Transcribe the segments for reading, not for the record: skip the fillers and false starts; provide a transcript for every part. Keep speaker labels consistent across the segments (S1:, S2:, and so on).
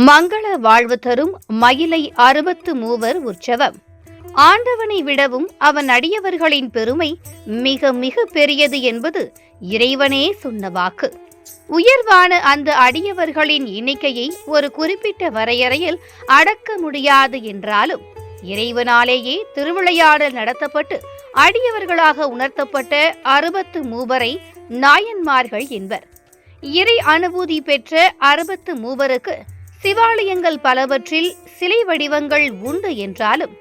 S1: மங்கள வாழ்வு தரும் மயிலை 63 உற்சவம். ஆண்டவனை விடவும் அவன் அடியவர்களின் பெருமை மிக மிக பெரியது என்பது இறைவனே சொன்ன வாக்கு. உயர்வான அந்த அடியவர்களின் எண்ணிக்கையை ஒரு குறிப்பிட்ட வரையறையில் அடக்க முடியாது என்றாலும் இறைவனாலேயே திருவிளையாடல் நடத்தப்பட்டு அடியவர்களாக உணர்த்தப்பட்ட 63 நாயன்மார்கள் என்பர். இறை அனுபூதி பெற்ற 63க்கு சிவாலயங்கள் பலவற்றில் சிலை வடிவங்கள் உண்டு என்றாலும்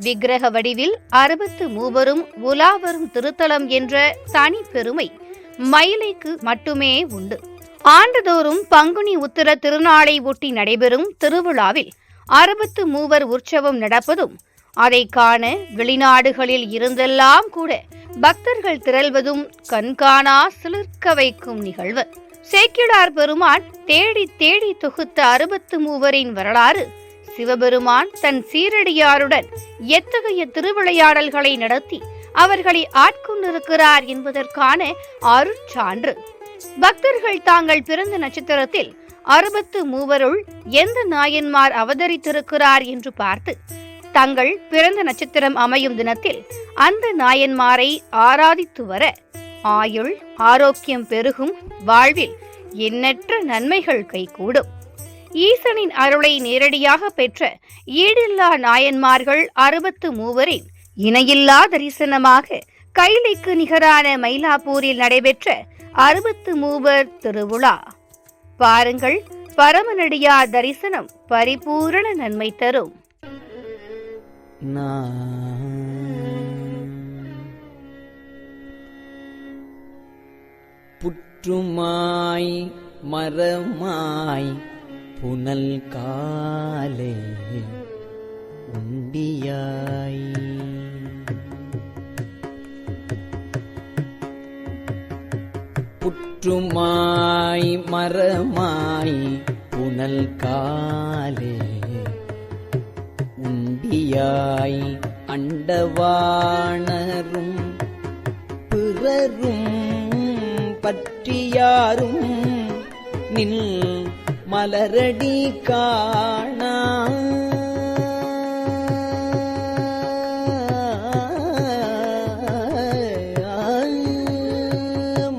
S1: விக்கிரக வடிவில் 63 உலாவரும் திருத்தலம் என்ற தனி பெருமை மயிலைக்கு மட்டுமே உண்டு. ஆண்டுதோறும் பங்குனி உத்திர திருநாளை ஒட்டி நடைபெறும் திருவிழாவில் 63 உற்சவம் நடப்பதும் அதை காண வெளிநாடுகளில் இருந்தெல்லாம் கூட பக்தர்கள் திரள்வதும் கண்காணா சிலிர்க்க வைக்கும் நிகழ்வு. சேக்கிழார் பெருமான் தேடி தேடி தொகுத்த 63 வரலாறு சிவபெருமான் தன் சீரடியாருடன் எத்தகைய திருவிளையாடல்களை நடத்தி அவர்களை ஆட்கொண்டிருக்கிறார் என்பதற்கான அருட்சான்று. பக்தர்கள் தாங்கள் பிறந்த நட்சத்திரத்தில் 63 எந்த நாயன்மார் அவதரித்திருக்கிறார் என்று பார்த்து தங்கள் பிறந்த நட்சத்திரம் அமையும் தினத்தில் அந்த நாயன்மாரை ஆராதித்து வர ஆயுள் ஆரோக்கியம் பெருகும், வாழ்வில் எண்ணற்ற நன்மைகள் கைகூடும். ஈசனின் அருளை நேரடியாக பெற்ற ஈடில்லா நாயன்மார்கள் 63 இணையில்லா தரிசனமாக கைலைக்கு நிகரான மயிலாப்பூரில் நடைபெற்ற 63 திருவிழா பாருங்கள். பரமனடியார் தரிசனம் பரிபூரண நன்மை தரும்.
S2: புற்றுமாய் மரமாய் புனல் காலே உண்டியாய் புற்றுமாய் மரமாய் புனல் காலே உண்டியாய் அண்டவாணரும் பிறரும் பற்றியாரும் நின் மலரடி காணா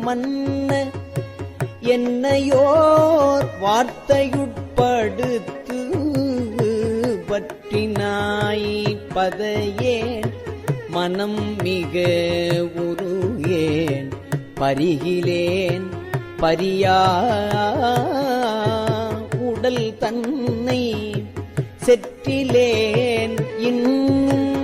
S2: மன்ன என்னையோர் வார்த்தையுட்படுத்து பற்றினாய் பதையேன் மனம் மிக உருகேன் பரிகிலேன் பரியா உடல் தன்னை செற்றிலேன் இன்னும்